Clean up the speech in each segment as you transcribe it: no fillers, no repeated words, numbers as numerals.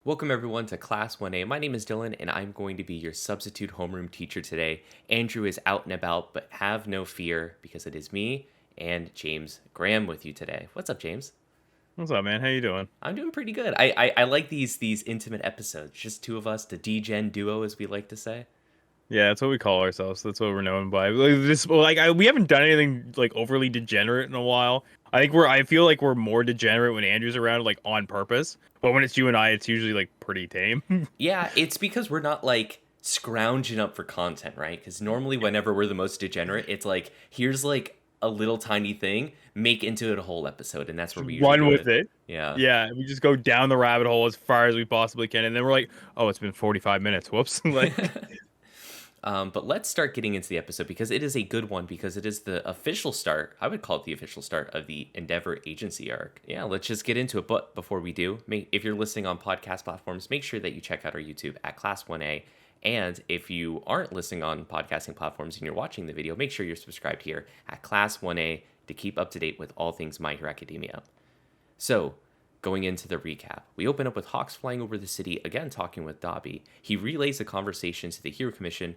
Welcome everyone to Class 1A. My name is Dylan and I'm going to be your substitute homeroom teacher today. Andrew is out and about, but have no fear because it is me and James Graham with you today. What's up, James? What's up, man? How you doing? I'm doing pretty good. I like these intimate episodes, just two of us, the D-Gen duo as we like to say. Yeah, that's what we call ourselves. That's what we're known by. We haven't done anything like overly degenerate in a while. I feel like we're more degenerate when Andrew's around, like on purpose. But when it's you and I, it's usually like pretty tame. Yeah, it's because we're not like scrounging up for content, right? Because normally whenever we're the most degenerate, it's like, here's like a little tiny thing, make into it a whole episode, and that's where Just we usually run do with it. it. Yeah. Yeah, we just go down the rabbit hole as far as we possibly can, and then we're like, oh, it's been 45 minutes. Whoops. Like, But let's start getting into the episode because it is a good one because it is the official start. I would call it the official start of the Endeavor agency arc. Yeah, let's just get into it. But before we do, if you're listening on podcast platforms, make sure that you check out our YouTube at Class 1A. And if you aren't listening on podcasting platforms and you're watching the video, make sure you're subscribed here at Class 1A to keep up to date with all things My Hero Academia. So, going into the recap, we open up with Hawks flying over the city, again talking with Dobby. He relays the conversation to the Hero Commission,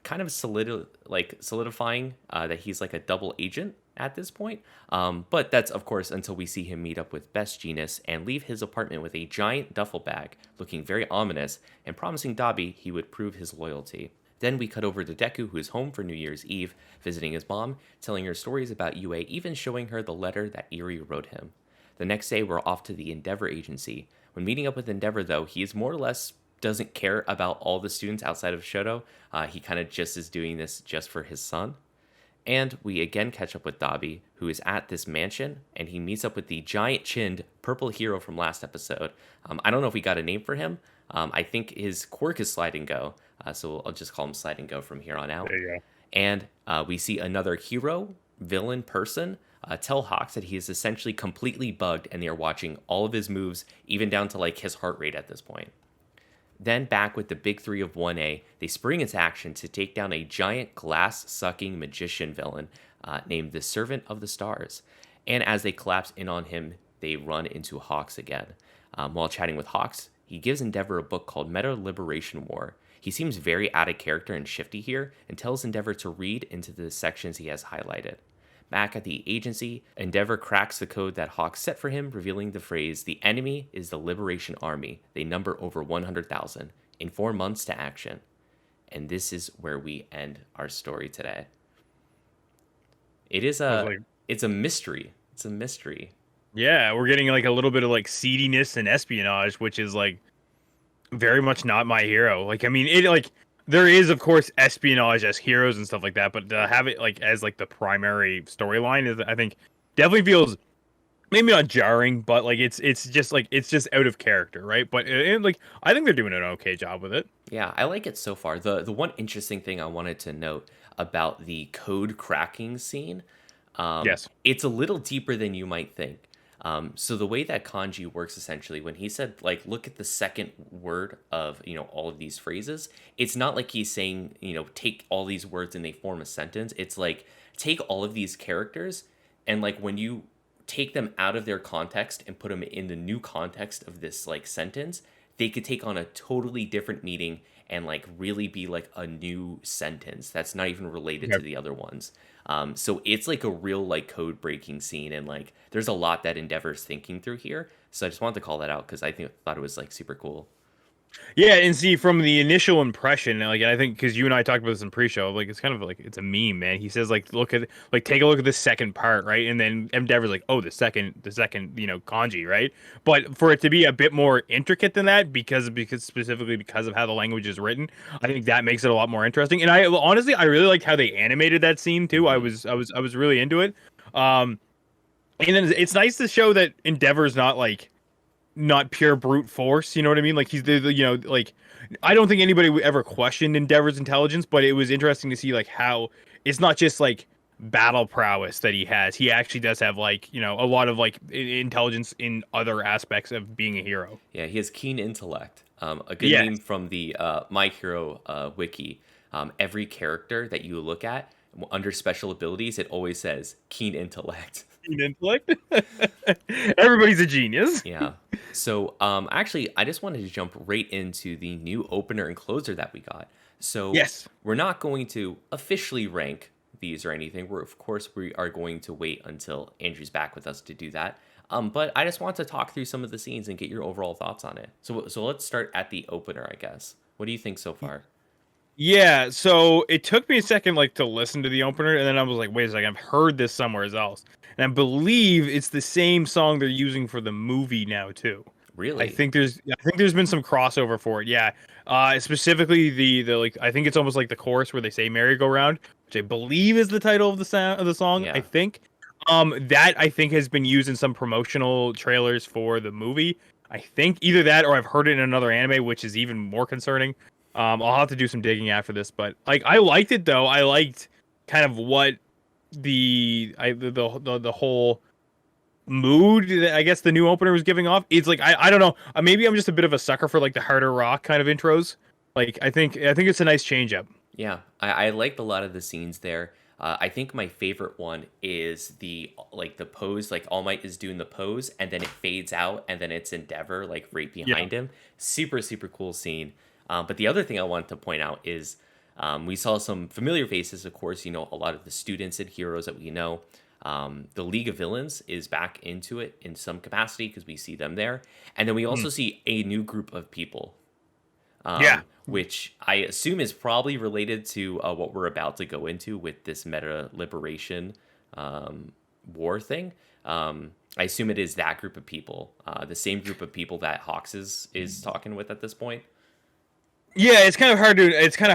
kind of solidifying that he's like a double agent at this point. But that's, of course, until we see him meet up with Best Genius and leave his apartment with a giant duffel bag, looking very ominous, and promising Dobby he would prove his loyalty. Then we cut over to Deku, who is home for New Year's Eve, visiting his mom, telling her stories about UA, even showing her the letter that Eri wrote him. The next day, we're off to the Endeavor agency. When meeting up with Endeavor, though, he is more or less doesn't care about all the students outside of Shoto. He kind of just is doing this just for his son. And we again catch up with Dobby, who is at this mansion, and he meets up with the giant-chinned purple hero from last episode. I don't know if we got a name for him. I think his quirk is Slide and Go, so I'll just call him Slide and Go from here on out. there you go. And we see another hero, villain person, tell Hawks that he is essentially completely bugged and they are watching all of his moves, even down to like his heart rate at this point. Then back with the big three of 1A, they spring into action to take down a giant glass-sucking magician villain named the Servant of the Stars. And as they collapse in on him, they run into Hawks again. While chatting with Hawks, he gives Endeavor a book called Meta Liberation War. He seems very out of character and shifty here and tells Endeavor to read into the sections he has highlighted. Back at the agency, Endeavor cracks the code that Hawks set for him, revealing the phrase, "The enemy is the Liberation Army. They number over 100,000. In 4 months to action." And this is where we end our story today. It's a mystery. It's a mystery. Yeah, we're getting like a little bit of like seediness and espionage, which is like very much not my hero. Like, I mean, it like there is of course espionage as heroes and stuff like that, but to have it like as like the primary storyline is, I think, definitely feels maybe not jarring, but like it's just like it's just out of character, right? But like I think they're doing an okay job with it. Yeah, I like it so far. The one interesting thing I wanted to note about the code cracking scene, Yes. it's a little deeper than you might think. So the way that Kanji works essentially, when he said like look at the second word of all of these phrases, it's not like he's saying take all these words and they form a sentence. It's like take all of these characters and like when you take them out of their context and put them in the new context of this like sentence, they could take on a totally different meaning and like really be like a new sentence that's not even related to Okay. the other ones. So it's like a real like code breaking scene, and like there's a lot that Endeavor's thinking through here. So I just wanted to call that out because thought it was like super cool. Yeah, and see from the initial impression, like I think because you and I talked about this in pre-show, like it's kind of like it's a meme, man. He says like look at like take a look at the second part, right? And then Endeavor's like, oh, the second, kanji, right? But for it to be a bit more intricate than that, because specifically because of how the language is written, I think that makes it a lot more interesting. And I honestly I really liked how they animated that scene too. I Hmm. was I was I was really into it. Um, and then it's nice to show that Endeavor's not pure brute force. You know what I mean? Like he's like I don't think anybody would ever questioned Endeavor's intelligence, but it was interesting to see like how it's not just like battle prowess that he has. He actually does have like a lot of like intelligence in other aspects of being a hero. Yeah, he has keen intellect. A good Yes, meme from the My Hero wiki. Every character that you look at under special abilities, it always says keen intellect. keen intellect. Everybody's a genius. Yeah. So, actually, I just wanted to jump right into the new opener and closer that we got. So, Yes. we're not going to officially rank these or anything. Of course, we are going to wait until Andrew's back with us to do that. But I just want to talk through some of the scenes and get your overall thoughts on it. So let's start at the opener, I guess. What do you think so far? Yeah, so it took me a second like to listen to the opener, and then I was like, wait a second, I've heard this somewhere else. And I believe it's the same song they're using for the movie now too. Really? I think there's been some crossover for it. Yeah. Specifically the like I think it's almost like the chorus where they say merry-go-round, which I believe is the title of the of the song, I Yeah. think. That I think has been used in some promotional trailers for the movie. I think either that or I've heard it in another anime, which is even more concerning. I'll have to do some digging after this, but like I liked it though. I liked kind of what the whole mood that I guess the new opener was giving off. It's like I don't know. Maybe I'm just a bit of a sucker for like the harder rock kind of intros. Like I think it's a nice change up. Yeah, I liked a lot of the scenes there. I think my favorite one is the pose, like All Might is doing the pose, and then it fades out, and then it's Endeavor like right Yeah. behind him. Super cool scene. But the other thing I wanted to point out is we saw some familiar faces. Of course, a lot of the students and heroes that we know. The League of Villains is back into it in some capacity because we see them there, and then we also Mm. see a new group of people Yeah. which I assume is probably related to what we're about to go into with this meta liberation war thing. I assume it is that group of people, the same group of people that Hawks is talking with at this point. Yeah, it's kind of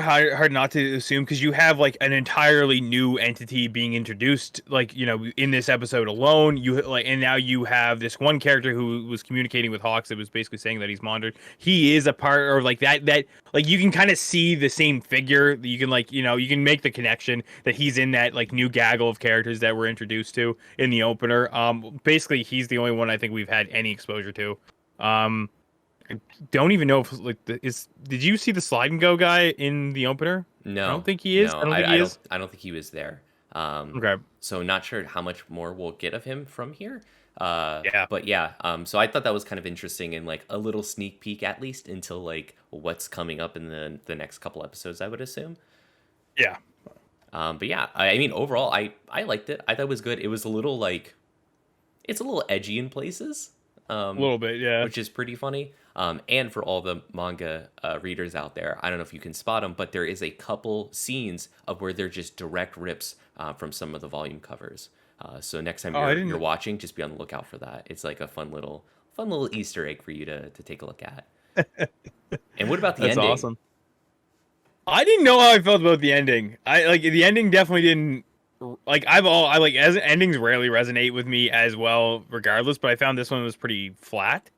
hard not to assume because you have like an entirely new entity being introduced like, in this episode alone. You like and now you have this one character who was communicating with Hawks that was basically saying that he's monitored. He is a part or like that like you can kind of see the same figure. You can like, you can make the connection that he's in that like new gaggle of characters that we're introduced to in the opener. Basically he's the only one I think we've had any exposure to. Um I don't even know if like did you see the slide and go guy in the opener? I don't No, think he is. no, I don't think he is. I don't think he was there. Um, Okay. so not sure how much more we'll get of him from here. Yeah. But yeah, so I thought that was kind of interesting and like a little sneak peek at least into like what's coming up in the next couple episodes, I would assume. Yeah. But yeah, I mean overall, I liked it. I thought it was good. It was a little like it's a little edgy in places, A little bit. Yeah. which is pretty funny. And for all the manga readers out there, I don't know if you can spot them, but there is a couple scenes of where they're just direct rips from some of the volume covers. So next time Oh, I you're didn't. watching, just be on the lookout for that. It's like a fun little Easter egg for you to take a look at. And what about the That's ending? awesome. I didn't know how I felt about the ending. I like the ending definitely didn't like I like as endings rarely resonate with me as well regardless, but I found this one was pretty flat.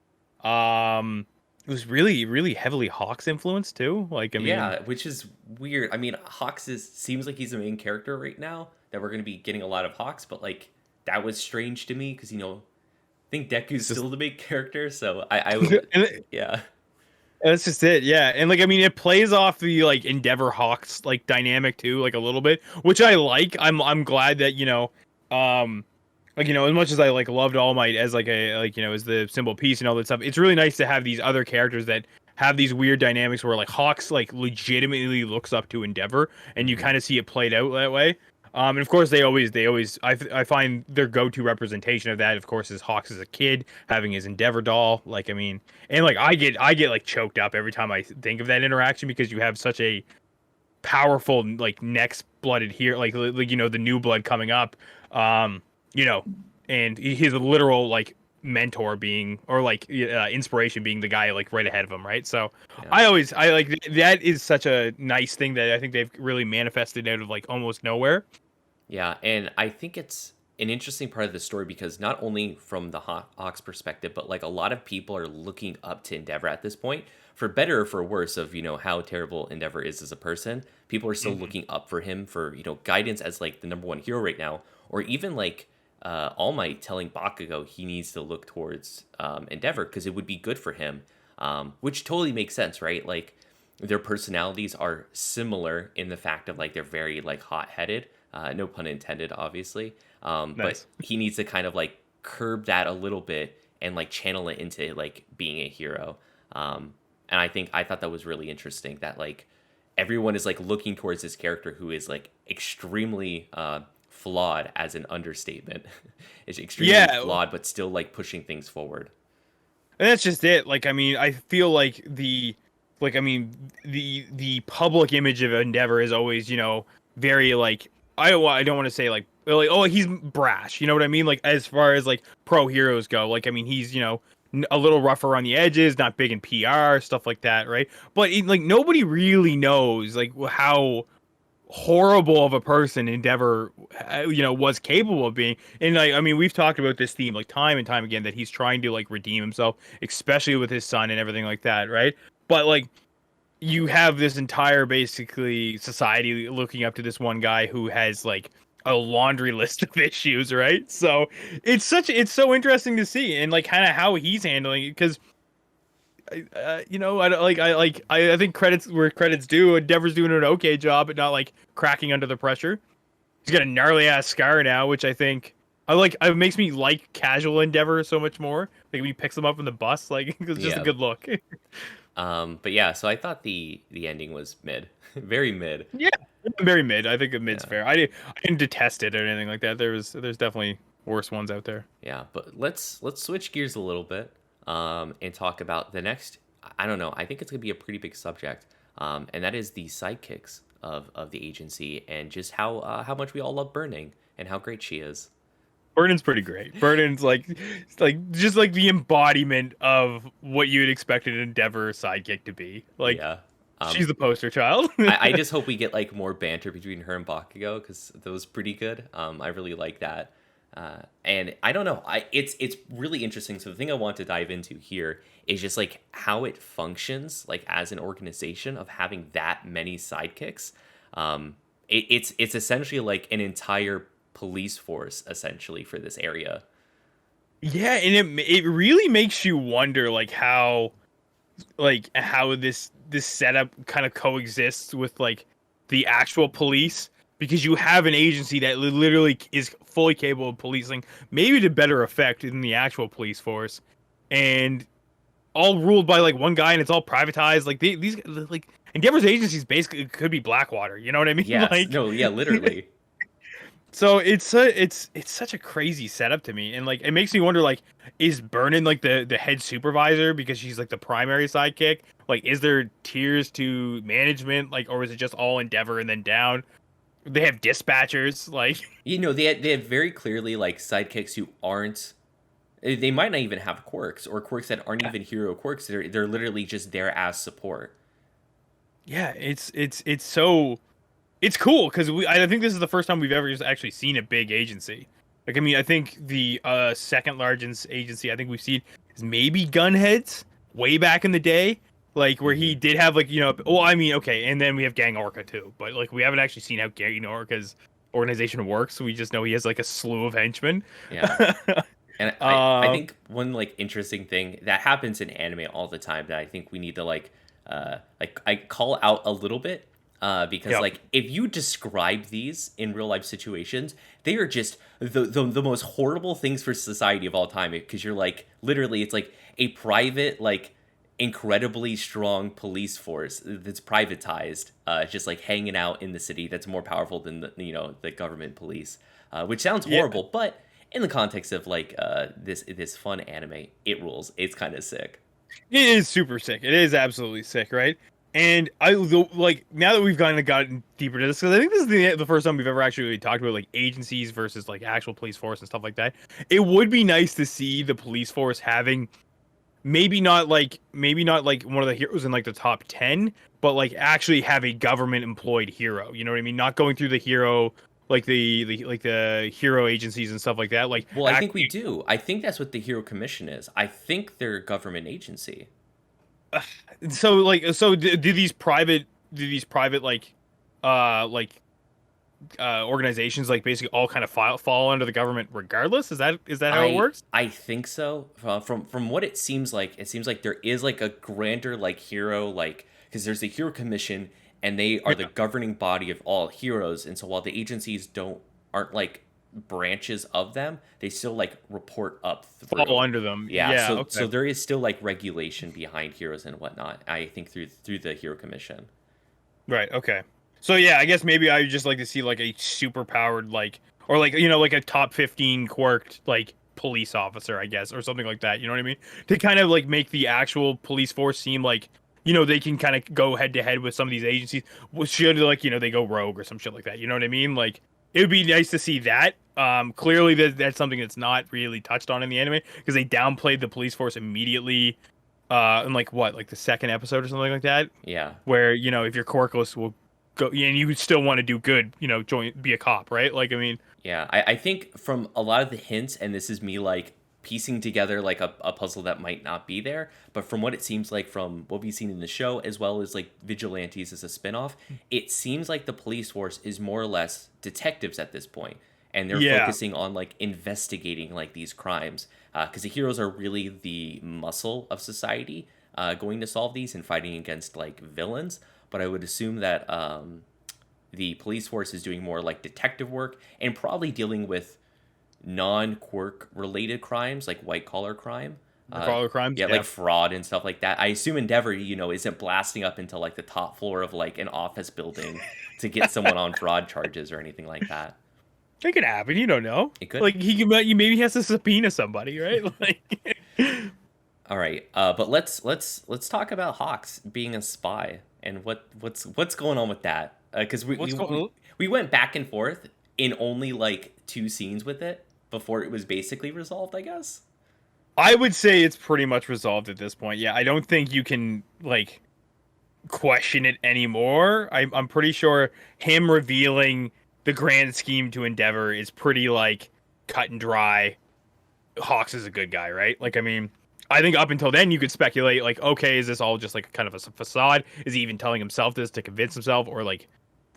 It was really heavily Hawks influenced too. Like I mean, Yeah, which is weird. I mean, Hawks seems like he's the main character right now. That we're going to be getting a lot of Hawks, but like that was strange to me because I think Deku's it's just still the main character. So I would yeah. that's just it, yeah. And like I mean, it plays off the like Endeavor Hawks like dynamic too, like a little bit, which I like. I'm glad that like as much as I like loved All Might as like a like as the symbol of peace and all that stuff. It's really nice to have these other characters that have these weird dynamics where like Hawks like legitimately looks up to Endeavor, and you Mhm. kind of see it played out that way. And of course they always I find their go-to representation of that of course is Hawks as a kid having his Endeavor doll. Like I mean, and like I get like choked up every time I think of that interaction because you have such a powerful like next blooded here like the new blood coming up um you know and his literal like mentor being or like inspiration being the guy like right ahead of him, right? So Yeah. I like that is such a nice thing that I think they've really manifested out of like almost nowhere. Yeah, and I think it's an interesting part of the story because not only from the Hawks perspective, but like a lot of people are looking up to Endeavor at this point, for better or for worse of, how terrible Endeavor is as a person. People are still Hmm. looking up for him for, guidance as like the number one hero right now, or even like All Might telling Bakugo he needs to look towards Endeavor because it would be good for him, which totally makes sense, right? Like their personalities are similar in the fact of like they're very like hot-headed, no pun intended obviously, but Nice. he needs to kind of like curb that a little bit and like channel it into like being a hero. And I thought that was really interesting that like everyone is like looking towards this character who is like extremely flawed as an understatement. Is extremely Yeah, flawed, but still like pushing things forward. and that's just it. Like, I mean, I feel like the public image of Endeavor is always, very like I don't want to say like oh he's brash, you know what I mean? Like as far as like pro heroes go, like I mean he's a little rough around the edges, not big in PR stuff like that, right? But like nobody really knows like how horrible of a person Endeavor, was capable of being. And like, I mean, we've talked about this theme like time and time again that he's trying to like redeem himself, especially with his son and everything like that, right? But like, you have this entire basically society looking up to this one guy who has like a laundry list of issues, right? So it's so interesting to see and like kind of how he's handling it because I think credits where credits due. Endeavor's doing an okay job, but not like cracking under the pressure. He's got a gnarly ass scar now, which I think I like. It makes me like casual Endeavor so much more. Like when he picks them up in the bus, like it's just a Yeah. good look. But yeah, so I thought the ending was mid, very mid. Yeah, very mid. I think a mid's Yeah. fair. I didn't detest it or anything like that. There's definitely worse ones out there. Yeah, but let's switch gears a little bit and talk about the next. I don't know. I think it's gonna be a pretty big subject, and that is the sidekicks of the agency and just how much we all love Burning and how great she is. Burden's pretty great. Burden's like just like the embodiment of what you'd expect an Endeavor sidekick to be. Like Yeah. she's the poster child. I just hope we get like more banter between her and Bakugo because that was pretty good. I really like that. And I don't know. It's really interesting. So the thing I want to dive into here is just like how it functions, like as an organization of having that many sidekicks. It's essentially like an entire police force essentially for this area. Yeah, and it really makes you wonder how this setup kind of coexists with like the actual police because you have an agency that literally is fully capable of policing maybe to better effect than the actual police force and all ruled by like one guy and it's all privatized like these like Endeavor's agencies basically could be Blackwater, you know what I mean? Yes. Like No. Yeah. Literally. so it's such a crazy setup to me, and like it makes me wonder like is Vernon like the head supervisor because she's like the primary sidekick? Like is there tiers to management like or is it just all Endeavor and then down? They have dispatchers like They have very clearly like sidekicks who aren't. They might not even have quirks or quirks that aren't even hero quirks. They're literally just there as support. yeah, it's so it's cool because I think this is the first time we've ever just actually seen a big agency. Like I mean I think the second largest agency I think we've seen is maybe Gunheads way back in the day. Like where he did have like well I mean okay and then we have Gang Orca too but like we haven't actually seen how Gang Orca's organization works. We just know he has like a slew of henchmen. Yeah. And I uh think one like interesting thing that happens in anime all the time that I think we need to like I call out a little bit because yeah. like if you describe these in real life situations, they are just the most horrible things for society of all time because you're like literally it's like a private like incredibly strong police force that's privatized just like hanging out in the city that's more powerful than the government police, which sounds Yeah. horrible, but in the context of like this fun anime, it rules. It's kind of sick. It is super sick. It is absolutely sick, right? And like now that we've kind of gotten deeper into this, because I think this is the first time we've ever actually really talked about like agencies versus like actual police force and stuff like that. It would be nice to see the police force having maybe not like one of the heroes in like the top 10, but like actually have a government employed hero. You know what I mean? Not going through the hero like the hero agencies and stuff like that. Like Well, I think we actually do. I think that's what the Hero Commission is. I think they're a government agency. so do these private like organizations like basically all kind of fall under the government regardless? Is that how it works? I think so. From what it seems like there is like a grander like hero like because there's the Hero Commission and they are the Yeah. governing body of all heroes. And so while the agencies aren't like branches of them, they still like report up Fall through. under them. Yeah, Yeah. so Okay. there is still like regulation behind heroes and whatnot. I think through the hero commission. Right. Okay. So yeah, I guess maybe I would just like to see like a super powered like or like like a top 15 quirked like police officer, I guess, or something like that. You know what I mean? To kind of like make the actual police force seem like they can kind of go head to head with some of these agencies. Should like they go rogue or some shit like that. You know what I mean? Like it would be nice to see that. Clearly that's something that's not really touched on in the anime because they downplayed the police force immediately. In like what, like the second episode or something like that, Yeah. where if you're Corkless will go and you would still want to do good, join, be a cop, right? Like I mean, Yeah, I think from a lot of the hints, and this is me like piecing together like a puzzle that might not be there, but from what it seems like from what we've seen in the show, as well as like Vigilantes as a spinoff, it seems like the police force is more or less detectives at this point, and they're yeah, focusing on like investigating like these crimes, because the heroes are really the muscle of society, going to solve these and fighting against like villains. But I would assume that the police force is doing more like detective work and probably dealing with non-quirk related crimes like white collar crime. the color crimes, Yeah, yeah. like fraud and stuff like that. I assume Endeavor, isn't blasting up into like the top floor of like an office building to get someone on fraud charges or anything like that. It could happen. You don't know. It could. Like maybe he has to subpoena somebody, right? Like, All right, but let's talk about Hawks being a spy and what's going on with that. Because what's going? we went back and forth in only like two scenes with it before it was basically resolved, I guess. I would say it's pretty much resolved at this point. Yeah, I don't think you can like question it anymore. I'm pretty sure him revealing the grand scheme to Endeavor is pretty like cut and dry. Hawks is a good guy, right? Like, I mean, I think up until then you could speculate, like, okay, is this all just like kind of a facade? Is he even telling himself this to convince himself, or like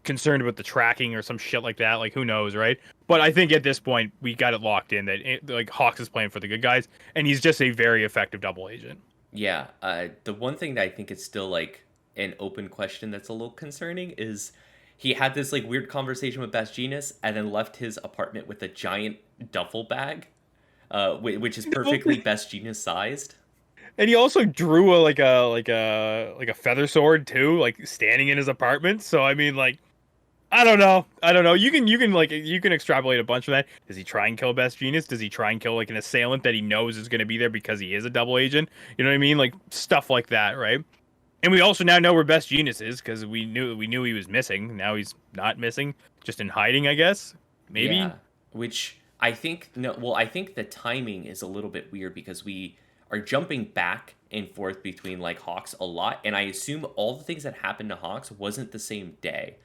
concerned with the tracking or some shit like that? Like, who knows, right? But I think at this point we got it locked in that like Hawks is playing for the good guys, and he's just a very effective double agent. Yeah, the one thing that I think is still like an open question that's a little concerning is he had this like weird conversation with Best Genius and then left his apartment with a giant duffel bag, which is perfectly Best Genius sized. And he also drew a feather sword too, like standing in his apartment. So I mean, like, I don't know. I don't know. You can extrapolate a bunch of that. Does he try and kill Best Genius? Does he try and kill like an assailant that he knows is going to be there because he is a double agent? You know what I mean? Like stuff like that, right? And we also now know where Best Genius is because we knew he was missing. Now he's not missing, just in hiding, I guess. Maybe. Yeah, which I think no. Well, I think the timing is a little bit weird because we are jumping back and forth between like Hawks a lot, and I assume all the things that happened to Hawks wasn't the same day,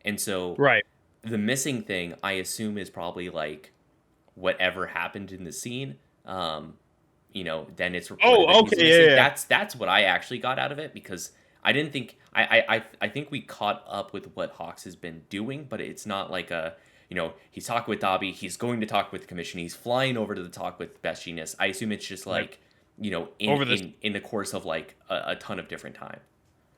and so Right. the missing thing I assume is probably like whatever happened in the scene. Then it's reported that Oh, he's okay. missing. Yeah. That's what I actually got out of it because I didn't think I think we caught up with what Hawks has been doing, but it's not like a he's talking with Dobby, he's going to talk with the commission, he's flying over to the talk with Best Genius. I assume it's just Right. like in Over this. in the course of like a ton of different time.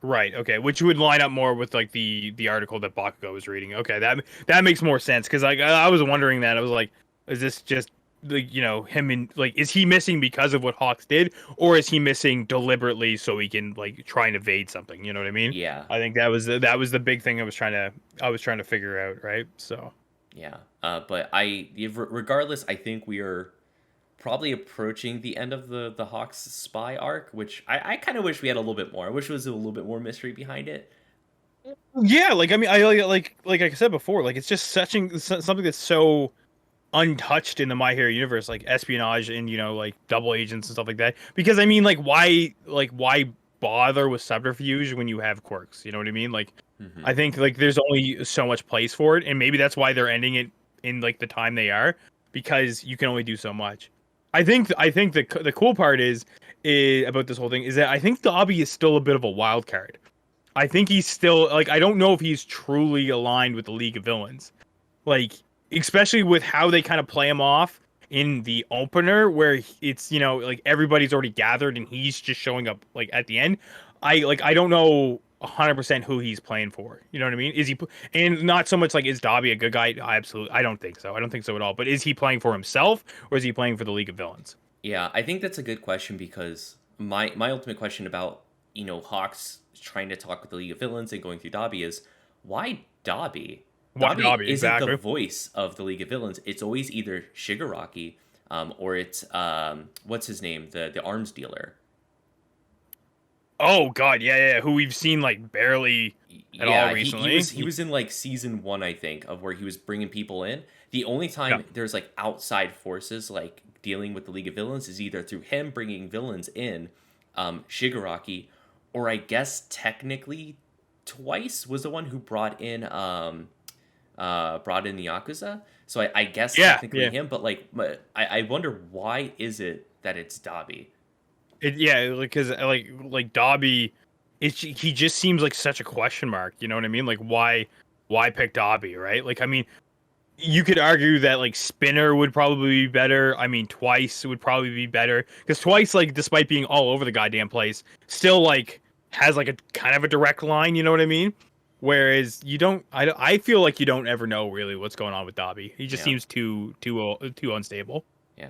Right. Okay. Which would line up more with like the article that Bakugo was reading. Okay. That makes more sense because like I was wondering that I was like, is this just like him and like is he missing because of what Hawks did, or is he missing deliberately so he can like try and evade something? You know what I mean? Yeah, I think that was the big thing I was trying to figure out. Right. So. yeah. But regardless, I think we are probably approaching the end of the Hawks spy arc, which I kind of wish we had a little bit more. I wish there was a little bit more mystery behind it. Yeah. Like I mean, I like I said before, like it's just something that's so untouched in the My Hero universe, like espionage and like double agents and stuff like that. Because I mean, why bother with subterfuge when you have quirks? You know what I mean? Like, Hmm. I think like there's only so much place for it, and maybe that's why they're ending it in like the time they are, because you can only do so much. I think the cool part is about this whole thing is that I think Dobby is still a bit of a wild card. I think he's still like I don't know if he's truly aligned with the League of Villains. Like especially with how they kind of play him off in the opener where it's like everybody's already gathered and he's just showing up like at the end. I don't know 100% who he's playing for. You know what I mean? And not so much like, is Dobby a good guy? Absolutely, I don't think so. I don't think so at all. But is he playing for himself, or is he playing for the League of Villains? Yeah, I think that's a good question because my ultimate question about Hawks trying to talk with the League of Villains and going through Dobby is why Dobby? Why Dobby Dobby isn't the exactly? voice of the League of Villains. It's always either Shigaraki, or it's what's his name, the arms dealer. Oh God, yeah, yeah. Who we've seen like barely at all Yeah, he recently. was he was in like season 1, I think, of where he was bringing people in. The only Yeah, time there's like outside forces like dealing with the League of Villains is either through him bringing villains in, Shigaraki, or I guess technically Twice was the one who brought in the Yakuza. So I guess yeah, technically yeah. him, but like, but I wonder why is it that it's Dobby? Yeah, because like Dobby, he just seems like such a question mark. You know what I mean? Like why pick Dobby, right? Like I mean, you could argue that like Spinner would probably be better. I mean, Twice would probably be better because Twice, like, despite being all over the goddamn place, still like has like a kind of a direct line. You know what I mean? Whereas you don't, I feel like you don't ever know really what's going on with Dobby. He just Yeah, seems too unstable. yeah.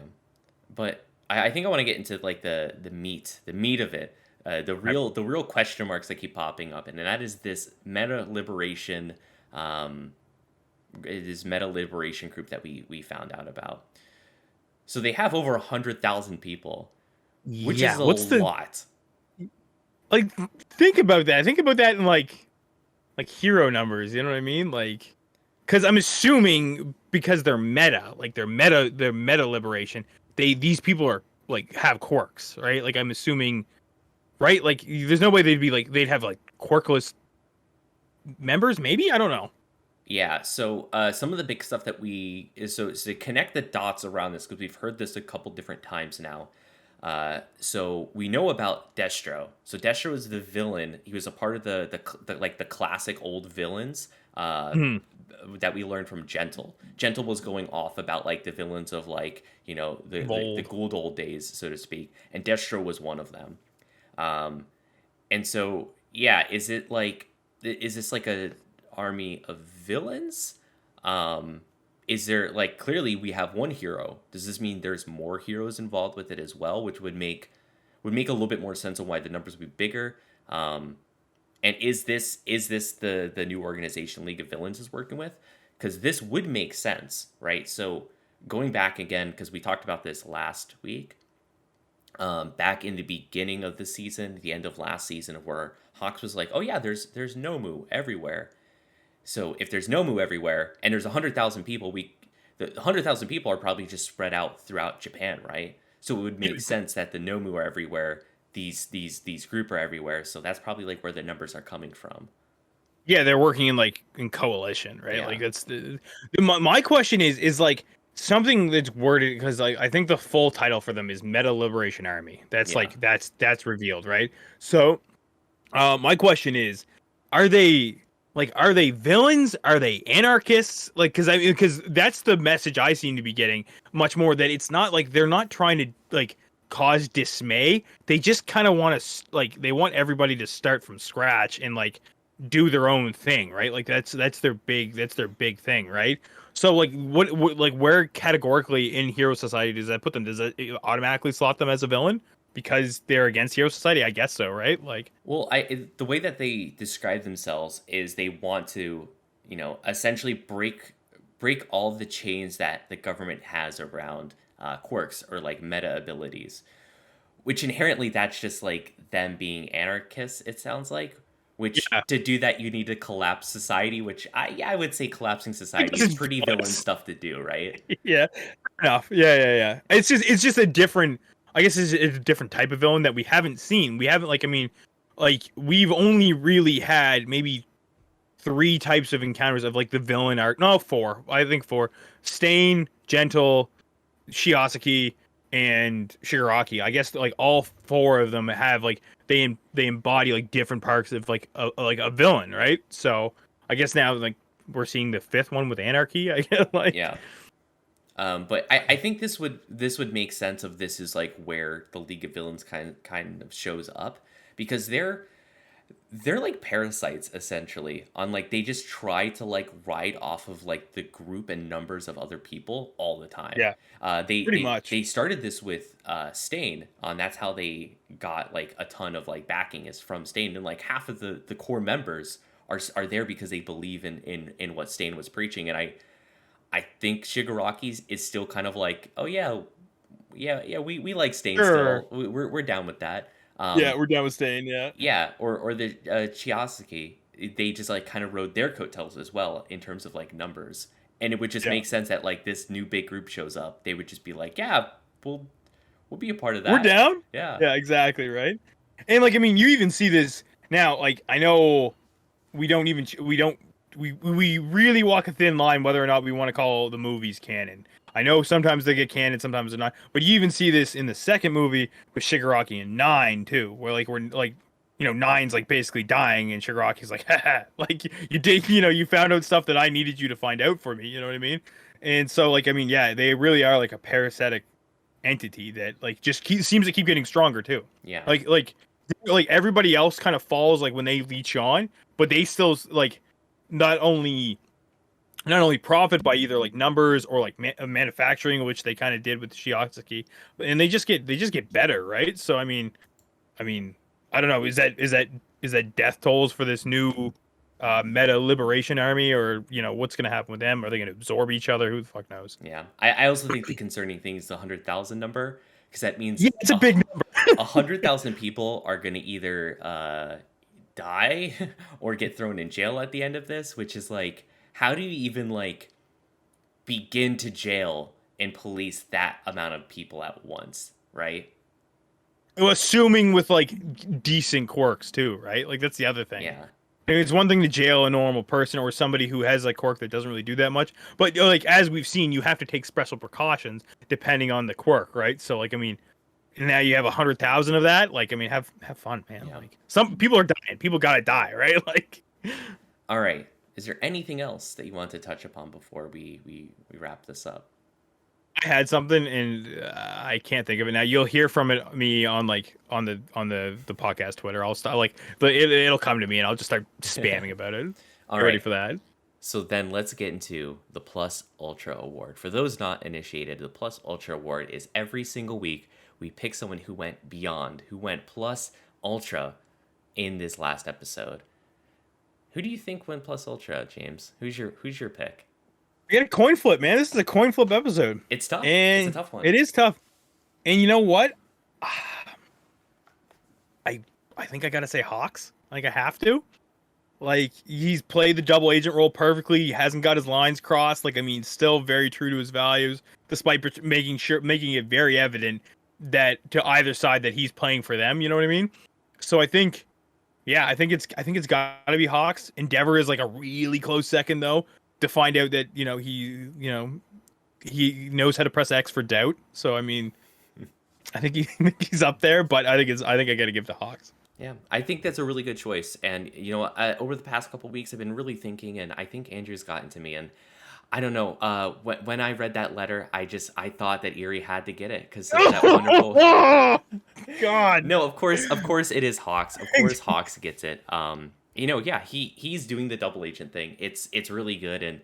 But I think I want to get into like the meat of it, Right. the real question marks that keep popping up, and that is this meta liberation, um, this meta liberation group that we found out about. So they have over 100,000 people, which is Yeah. a What's the lot. like? Think about that. Think about that in like hero numbers. You know what I mean? Like, because I'm assuming because they're meta liberation. These people are like have quirks, right? Like I'm assuming, right? Like there's no way they'd have like quirkless members. Maybe I don't know. Yeah, so some of the big stuff that we is so to connect the dots around this because we've heard this a couple different times now. So we know about Destro. So Destro is the villain. He was a part of the like the classic old villains Hmm. that we learned from Gentle. Gentle was going off about like the villains of like the Bold. good old days, so to speak, and Destro was one of them. Um, and so, yeah, is this like a army of villains? Um, is there like clearly we have one hero? Does this mean there's more heroes involved with it as well, which would make a little bit more sense on why the numbers would be bigger? And is this the new organization League of Villains is working with? Because this would make sense, right? So going back again, because we talked about this last week, back in the beginning of the season, the end of last season, where Hawks was like, "Oh yeah, there's Nomu everywhere." So if there's Nomu everywhere, and there's 100,000 people, the 100,000 people are probably just spread out throughout Japan, right? So it would make sense that the Nomu are everywhere. These group are everywhere. So that's probably like where the numbers are coming from. Yeah, they're working in coalition, right? Yeah, Like that's my question is like something that's worded because like I think the full title for them is Meta Liberation Army. That's yeah. like that's revealed, right? So, my question is, are they are they villains? Are they anarchists? Like, because that's the message I seem to be getting much more that it's not like they're not trying to like cause dismay. They just kind of want to like they want everybody to start from scratch and like do their own thing, right? Like that's their big thing, right? So like what like where categorically in Hero Society does that put them? Does it automatically slot them as a villain because they're against Hero Society? I guess so, right? Like Well, the way that they describe themselves is they want to, essentially break all of the chains that the government has around quirks or like meta abilities, which inherently that's just like them being anarchists. It sounds like, which yeah, to do that you need to collapse society, which I would say collapsing I society guess is it's pretty villain villains. stuff to do, right? Yeah, enough. Yeah, yeah, yeah. It's just a different. I guess it's a different type of villain that we haven't seen. We haven't like I mean, like we've only really had maybe three types of encounters of like the villain arc. No, four. I think four. Stain, Gentle, Shiosaki, and Shigaraki. I guess like all four of them have like they embody like different parts of like a villain, right? So I guess now like we're seeing the fifth one with Anarchy. I guess like Yeah. But I think this would make sense of this is like where the League of Villains kind of shows up because they're they're like parasites essentially on like they just try to like ride off of like the group and numbers of other people all the time. Yeah, They pretty they much. they started this with Stain, that's how they got like a ton of like backing is from Stain, and like half of the core members are there because they believe in what Stain was preaching. And I think Shigaraki's is still kind of like, oh yeah, we like Stain Sure. still, we're down with that. Yeah, we're down with staying. Yeah. Yeah, or the Chiasaki, they just like kind of rode their coattails as well in terms of like numbers, and it would just Yeah. make sense that like this new big group shows up, they would just be like, yeah, we'll be a part of We're that. down. Yeah, Yeah, exactly, right. And like, I mean, you even see this now. Like, I know we really walk a thin line whether or not we want to call the movies canon. I know sometimes they get canon, sometimes they're not. But you even see this in the second movie with Shigaraki and Nine too, where like we're like, Nine's like basically dying, and Shigaraki's like, haha, like you did, you found out stuff that I needed you to find out for me. You know what I mean? And so like, I mean, yeah, they really are like a parasitic entity that like just seems to keep getting stronger too. yeah, Like everybody else kind of falls like when they leech on, but they still like not only profit by either like numbers or like manufacturing, which they kind of did with Shiatsuki, and they just get better, right? So I mean, I don't know. Is that death tolls for this new meta liberation army, or what's gonna happen with them? Are they gonna absorb each other? Who the fuck knows? yeah. I also think the concerning thing is the 100,000 number, because that means Yeah, it's a big number. 100,000 people are gonna either die or get thrown in jail at the end of this, which is like, how do you even like begin to jail and police that amount of people at once, right? Well, assuming with like decent quirks too, right? Like that's the other thing. Yeah. It's one thing to jail a normal person or somebody who has like quirk that doesn't really do that much, but like as we've seen, you have to take special precautions depending on the quirk, right? So like, I mean, now you have 100,000 of that. Like, I mean, have fun, man. Yeah. Like, some people are dying. People gotta die, right? Like, All right. Is there anything else that you want to touch upon before we wrap this up? I had something and I can't think of it now. You'll hear from me on like on the podcast Twitter. I'll start like, but it'll come to me and I'll just start spamming about it. All You ready right. for that? So then let's get into the Plus Ultra Award. For those not initiated, the Plus Ultra Award is every single week we pick someone who went beyond, who went plus ultra in this last episode. Who do you think went plus ultra, James? Who's your pick? We got a coin flip, man. This is a coin flip episode, It's tough. It's a and tough one. it is tough. And you know what? I think I gotta say Hawks. Like I have to. Like he's played the double agent role perfectly. He hasn't got his lines crossed. Like I mean, still very true to his values, despite making it very evident that to either side that he's playing for them. You know what I mean? So I think, yeah, I think it's got to be Hawks. Endeavor is like a really close second though. To find out that he knows how to press X for doubt. So I mean, I think he's up there, but I think I got to give to Hawks. Yeah, I think that's a really good choice. And over the past couple weeks, I've been really thinking, and I think Andrew's gotten to me. And I don't know. When I read that letter, I thought that Erie had to get it because of that wonderful. God. No, of course, it is Hawks. Of course, Hawks gets it. Yeah, he's doing the double agent thing. It's really good, and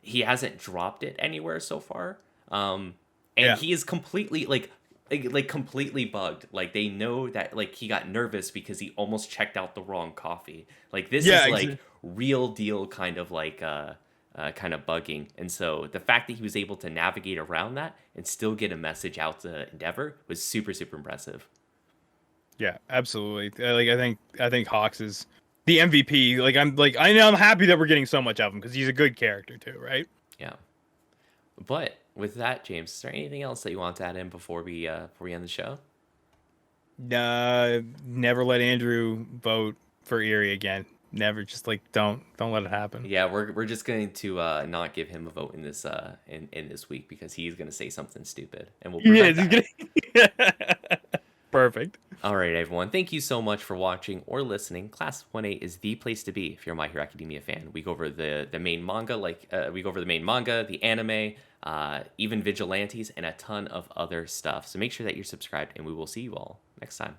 he hasn't dropped it anywhere so far. And Yeah. he is completely like completely bugged. Like they know that like he got nervous because he almost checked out the wrong coffee. Like this Yeah, is like real deal kind of like kind of bugging. And so the fact that he was able to navigate around that and still get a message out to Endeavor was super super impressive. Yeah, absolutely. I think Hawks is the MVP. I'm happy that we're getting so much of him because he's a good character too, right? Yeah. But with that, James, is there anything else that you want to add in before we end the show? Never let Andrew vote for Erie again. Never. Just like don't let it happen. Yeah, we're just going to not give him a vote in this in this week because he's going to say something stupid, and we'll Yeah, prevent he's that. gonna. Perfect. All right, everyone. Thank you so much for watching or listening. Class 1A is the place to be if you're a My Hero Academia fan. We go over the main manga, we go over the main manga, the anime, even Vigilantes, and a ton of other stuff. So make sure that you're subscribed, and we will see you all next time.